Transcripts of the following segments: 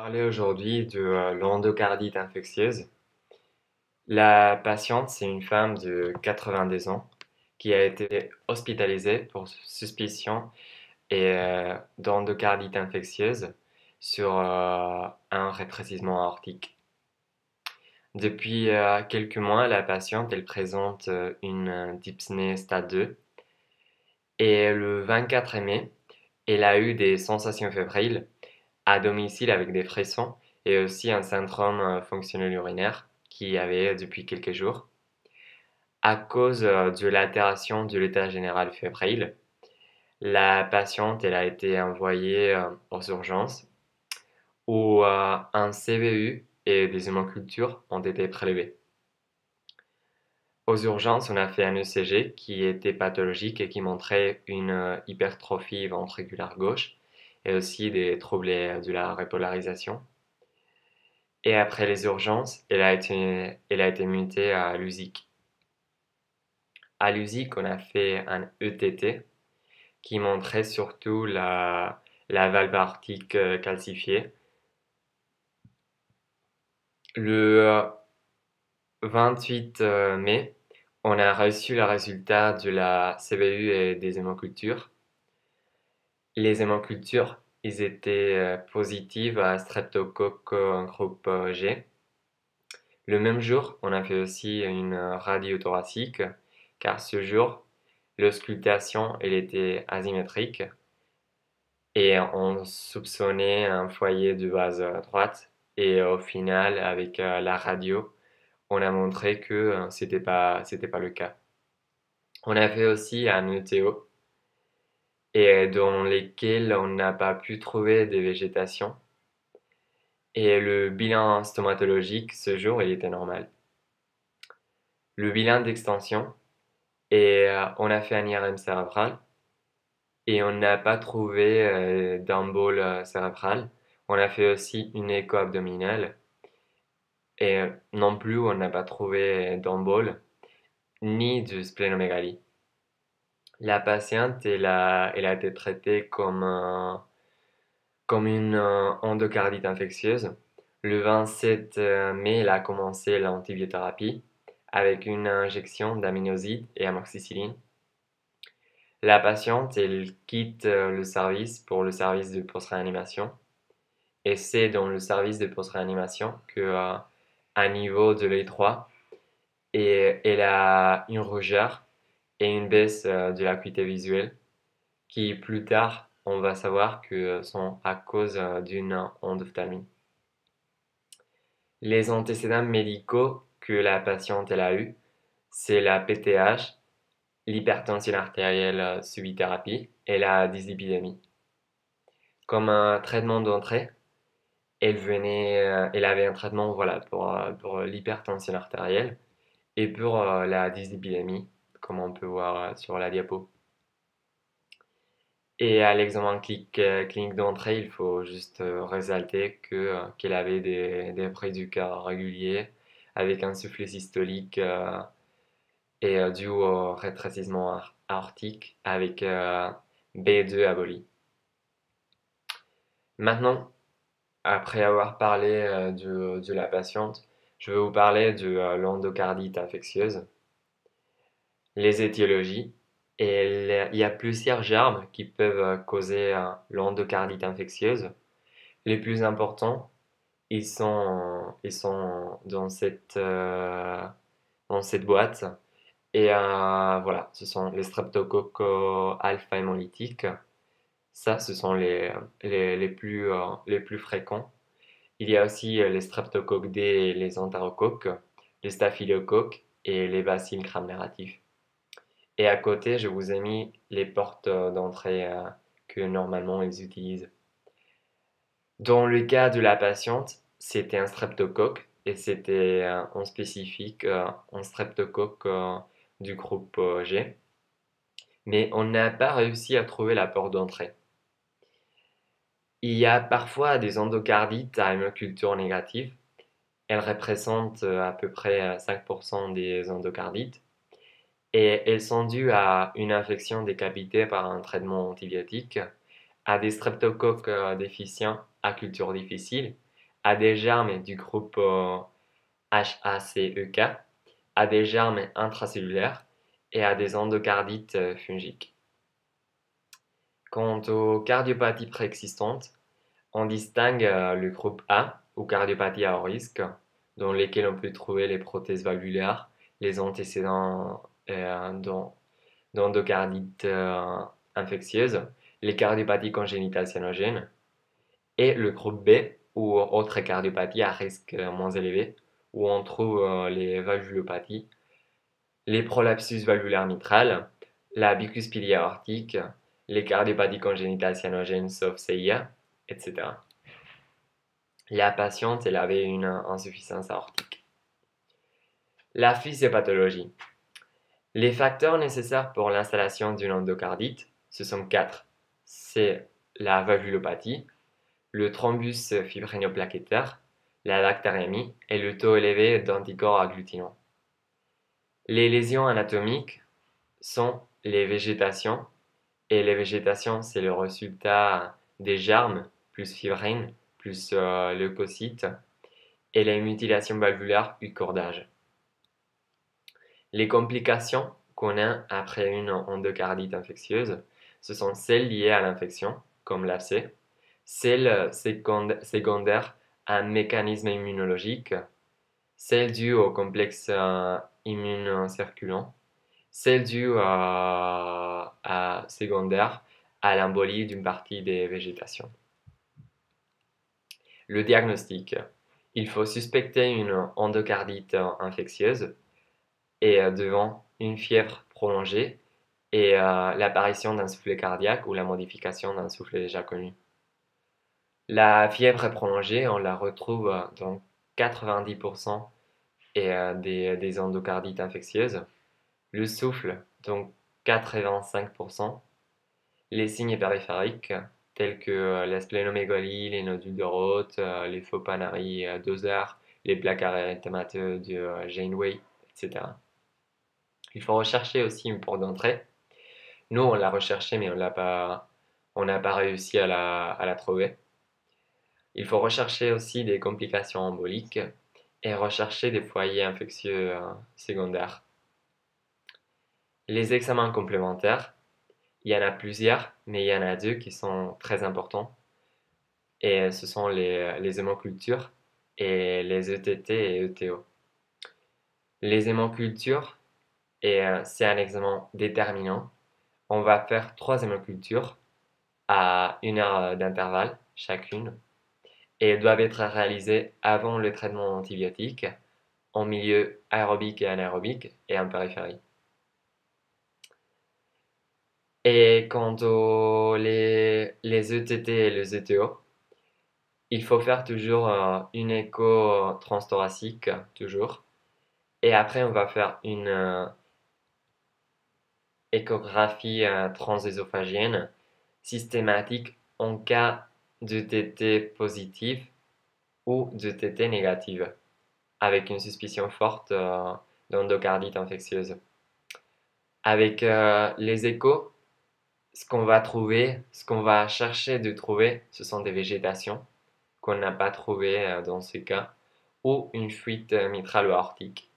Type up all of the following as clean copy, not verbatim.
Parler aujourd'hui de l'endocardite infectieuse. La patiente, c'est une femme de 82 ans qui a été hospitalisée pour suspicion d'endocardite infectieuse sur un rétrécissement aortique. Depuis quelques mois, la patiente, elle présente une dyspnée stade 2 et le 24 mai, elle a eu des sensations fébriles à domicile avec des frissons et aussi un syndrome fonctionnel urinaire qui avait depuis quelques jours. À cause de l'altération de l'état général fébrile, la patiente elle a été envoyée aux urgences où un CVU et des hémocultures ont été prélevés. Aux urgences, on a fait un ECG qui était pathologique et qui montrait une hypertrophie ventriculaire gauche et aussi des troubles de la repolarisation. Et après les urgences, elle a été mutée à l'USIC. À l'USIC, on a fait un ETT qui montrait surtout la valve aortique calcifiée. Le 28 mai, on a reçu le résultat de la CVU et des hémocultures. Les hémocultures, ils étaient positives à streptocoque groupe G. Le même jour, on a fait aussi une radio thoracique, car ce jour, l'auscultation elle était asymétrique et on soupçonnait un foyer de base droite. Et au final, avec la radio, on a montré que c'était pas le cas. On a fait aussi un ETO et dans lesquels on n'a pas pu trouver de végétation. Et le bilan stomatologique ce jour, il était normal. Le bilan d'extension, et on a fait un IRM cérébral et on n'a pas trouvé d'embole cérébrale. On a fait aussi une écho abdominale et non plus on n'a pas trouvé d'embole ni de splénomégalie. La patiente, elle a été traitée comme une endocardite infectieuse. Le 27 mai, elle a commencé l'antibiothérapie avec une injection d'aminoxide et amoxicilline. La patiente, elle quitte le service pour le service de post-réanimation. Et c'est dans le service de post-réanimation que, à niveau de l'œil droit, et elle a une rougeur et une baisse de l'acuité visuelle qui, plus tard, on va savoir que sont à cause d'une endophtalmie. Les antécédents médicaux que la patiente elle a eu, c'est la PTH, l'hypertension artérielle subithérapie et la dyslipidémie. Comme un traitement d'entrée, elle avait un traitement voilà, pour l'hypertension artérielle et pour la dyslipidémie, comme on peut voir sur la diapo. Et à l'examen clinique d'entrée, il faut juste résalter qu'elle avait des prises du cœur réguliers avec un soufflet systolique et dû au rétrécissement aortique avec B2 abolie. Maintenant, après avoir parlé de la patiente, je vais vous parler de l'endocardite infectieuse, les étiologies. Et il y a plusieurs germes qui peuvent causer l'endocardite infectieuse. Les plus importants, ils sont dans cette boîte. Et voilà, ce sont les streptocoques alpha-hémolytiques. Ça, ce sont les plus fréquents. Il y a aussi les streptocoques D et les entérocoques, les staphylocoques et les bacilles gram-négatifs. Et à côté, je vous ai mis les portes d'entrée que normalement ils utilisent. Dans le cas de la patiente, c'était un streptocoque et c'était en spécifique un streptocoque du groupe G. Mais on n'a pas réussi à trouver la porte d'entrée. Il y a parfois des endocardites à hémoculture négative. Elles représentent à peu près 5% des endocardites. Et elles sont dues à une infection décapitée par un traitement antibiotique, à des streptocoques déficients à culture difficile à des germes du groupe HACEK, à des germes intracellulaires et à des endocardites fungiques. Quant aux cardiopathies préexistantes, on distingue le groupe A, ou cardiopathie à haut risque, dans lesquelles on peut trouver les prothèses valvulaires, les antécédents d'endocardites infectieuses, les cardiopathies congénitales cyanogènes, et le groupe B, ou autres cardiopathies à risque moins élevé, où on trouve les valvulopathies, les prolapsus valvulaires mitrales, la bicuspidie aortique, les cardiopathies congénitales cyanogènes sauf CIA, etc. La patiente, elle avait une insuffisance aortique. La physiopathologie. Les facteurs nécessaires pour l'installation d'une endocardite, ce sont 4. C'est la valvulopathie, le thrombus fibrinio-plaquettaire, la bactériémie et le taux élevé d'anticorps agglutinants. Les lésions anatomiques sont les végétations, et les végétations, c'est le résultat des germes, plus fibrines, plus leucocytes, et les mutilations valvulaires ou cordage. Les complications qu'on a après une endocardite infectieuse, ce sont celles liées à l'infection, comme l'abcès, celles secondaires à un mécanisme immunologique, celles dues au complexe immune circulant, celles dues secondaires à l'embolie d'une partie des végétations. Le diagnostic. Il faut suspecter une endocardite infectieuse et devant une fièvre prolongée et l'apparition d'un soufflet cardiaque ou la modification d'un soufflet déjà connu. La fièvre prolongée, on la retrouve dans 90% des endocardites infectieuses. Le souffle, donc 85%. Les signes périphériques, tels que la splénomégalie, les nodules de Roth, les faux panaries dosaires, les plaques érythémateuses de Janeway, etc. Il faut rechercher aussi une porte d'entrée. Nous, on l'a recherché, mais on n'a pas réussi à la trouver. Il faut rechercher aussi des complications emboliques et rechercher des foyers infectieux secondaires. Les examens complémentaires, il y en a plusieurs, mais il y en a 2 qui sont très importants. Et ce sont les hémocultures et les ETT et ETO. Les hémocultures, c'est un examen déterminant. On va faire 3 hémocultures à 1 heure d'intervalle chacune et elles doivent être réalisées avant le traitement antibiotique, en milieu aérobique et anaérobique et en périphérie. Et quant aux les ETT et les ETO, il faut faire toujours une écho transthoracique, toujours. Et après, on va faire une échographie transésophagienne systématique en cas de TT positif ou de TT négative, avec une suspicion forte d'endocardite infectieuse. Avec les échos, ce qu'on va trouver, ce qu'on va chercher de trouver, ce sont des végétations qu'on n'a pas trouvées dans ce cas, ou une fuite mitrale ou aortique.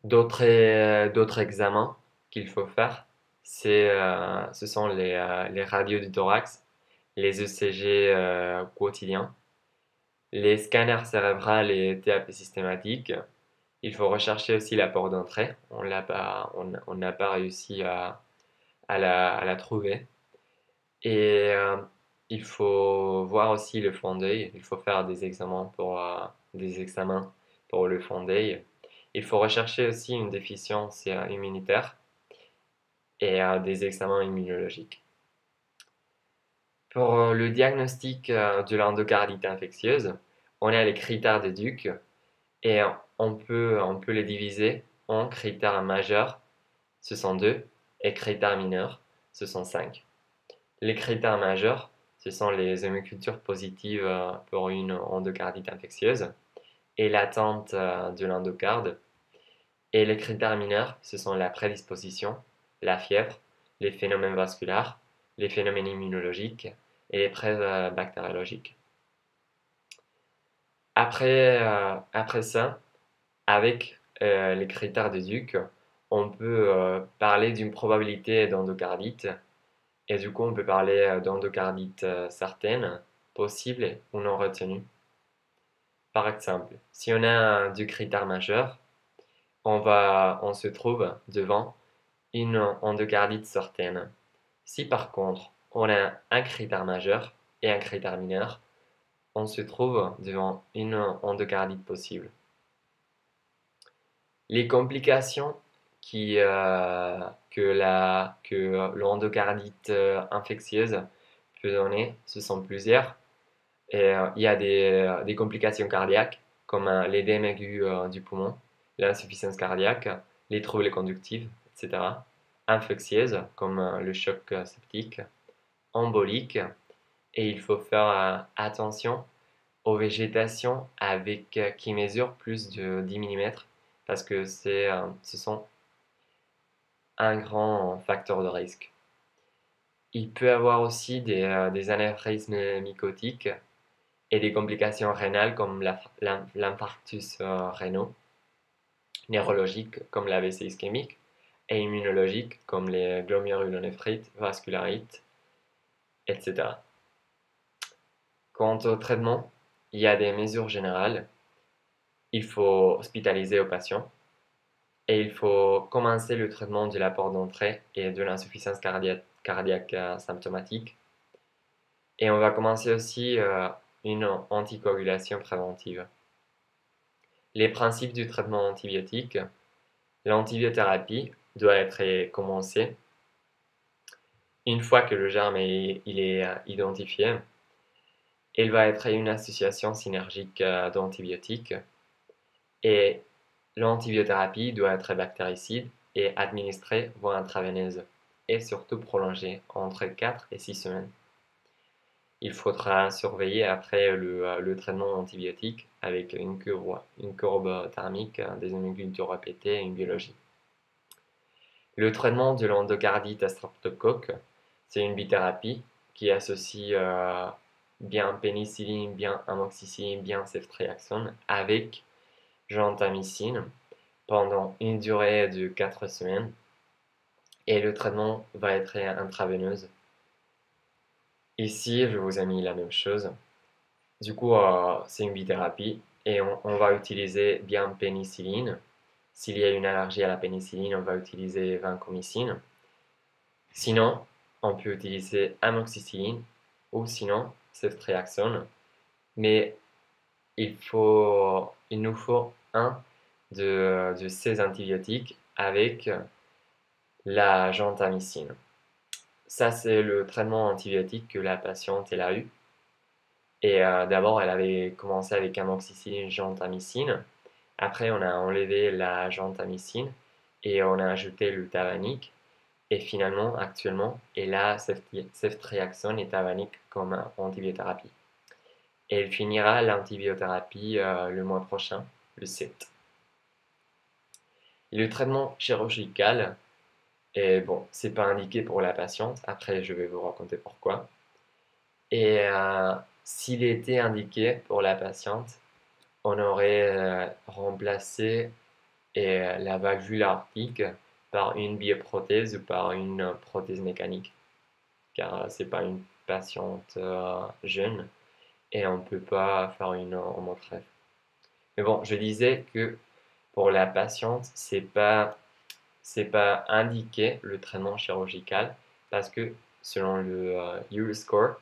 D'autres examens qu'il faut faire, ce sont les radios du thorax, les ECG quotidiens, les scanners cérébrales et TAP systématiques. Il faut rechercher aussi la porte d'entrée. On n'a pas réussi à la trouver. Et il faut voir aussi le fond d'œil. Il faut faire des examens pour le fond d'œil. Il faut rechercher aussi une déficience immunitaire et des examens immunologiques. Pour le diagnostic de l'endocardite infectieuse, on a les critères de Duke et on peut les diviser en critères majeurs, ce sont 2, et critères mineurs, ce sont 5. Les critères majeurs, ce sont les hémocultures positives pour une endocardite infectieuse et l'atteinte de l'endocarde. Et les critères mineurs, ce sont la prédisposition, la fièvre, les phénomènes vasculaires, les phénomènes immunologiques, et les preuves bactériologiques. Après ça, avec les critères de Duke, on peut parler d'une probabilité d'endocardite. Et du coup, on peut parler d'endocardite certaine, possible ou non retenue. Par exemple, si on a du critère majeur, on se trouve devant une endocardite certaine. Si par contre, on a un critère majeur et un critère mineur, on se trouve devant une endocardite possible. Les complications que l'endocardite infectieuse peut donner, ce sont plusieurs. Et il y a des complications cardiaques comme l'édème aigu du poumon, l'insuffisance cardiaque, les troubles conductifs, etc. Infectieuses comme le choc septique, embolique. Et il faut faire attention aux végétations qui mesurent plus de 10 mm parce que ce sont un grand facteur de risque. Il peut y avoir aussi des anévrismes mycotiques et des complications rénales comme l'infarctus rénal, neurologiques comme l'AVC ischémique et immunologiques comme les glomérulonéphrite, vascularite, etc. Quant au traitement, il y a des mesures générales. Il faut hospitaliser au patient et il faut commencer le traitement de la porte d'entrée et de l'insuffisance cardiaque symptomatique. Et on va commencer aussi une anticoagulation préventive. Les principes du traitement antibiotique. L'antibiothérapie doit être commencée une fois que le germe est identifié. Il va être une association synergique d'antibiotiques et l'antibiothérapie doit être bactéricide et administrée voie intraveineuse et surtout prolongée entre 4 et 6 semaines. Il faudra surveiller après le traitement antibiotique avec une courbe thermique, des homocultures répétées et une biologie. Le traitement de l'endocardite à streptocoque, c'est une bithérapie qui associe bien pénicilline, bien amoxicilline, bien ceftriaxone avec gentamicine pendant une durée de 4 semaines et le traitement va être intraveineuse. Ici, je vous ai mis la même chose. Du coup, c'est une bithérapie et on va utiliser bien pénicilline. S'il y a une allergie à la pénicilline, on va utiliser vancomycine. Sinon, on peut utiliser amoxicilline ou sinon ceftriaxone. Mais il nous faut un de ces antibiotiques avec la gentamicine. Ça, c'est le traitement antibiotique que la patiente elle a eu. Et d'abord, elle avait commencé avec amoxicilline, gentamicine. Après, on a enlevé la gentamicine et on a ajouté le tavanique. Et finalement, actuellement, elle a ceftriaxone et tavanique comme antibiothérapie. Et elle finira l'antibiothérapie le mois prochain, le 7. Le traitement chirurgical, bon, c'est pas indiqué pour la patiente. Après, je vais vous raconter pourquoi. Et s'il était indiqué pour la patiente, on aurait remplacé la valvule aortique par une bioprothèse ou par une prothèse mécanique, car c'est pas une patiente jeune et on ne peut pas faire une homogreffe. Mais bon, je disais que pour la patiente, c'est pas indiqué le traitement chirurgical parce que selon le EUROSCORE,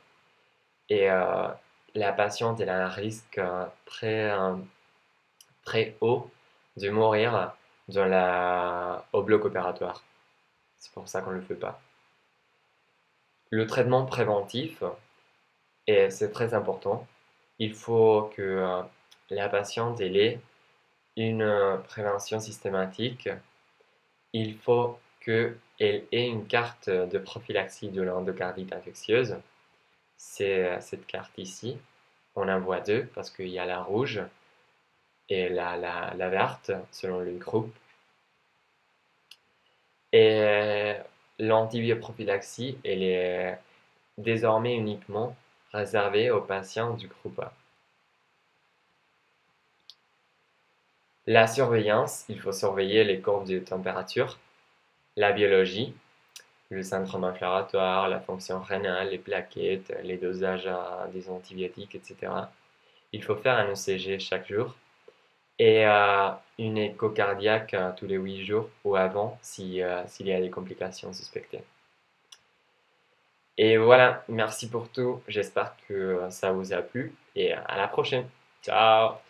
et la patiente elle a un risque très haut de mourir au bloc opératoire. C'est pour ça qu'on ne le fait pas. Le traitement préventif, et c'est très important, il faut que la patiente ait une prévention systématique. Il faut qu'elle ait une carte de prophylaxie de l'endocardite infectieuse. C'est cette carte ici. On en voit deux parce qu'il y a la rouge et la verte selon le groupe. Et l'antibioprophylaxie, elle est désormais uniquement réservé aux patients du groupe A. La surveillance, il faut surveiller les courbes de température, la biologie, le syndrome inflammatoire, la fonction rénale, les plaquettes, les dosages des antibiotiques, etc. Il faut faire un ECG chaque jour et une écho cardiaque tous les 8 jours ou avant s'il y a des complications suspectées. Et voilà, merci pour tout. J'espère que ça vous a plu et à la prochaine. Ciao!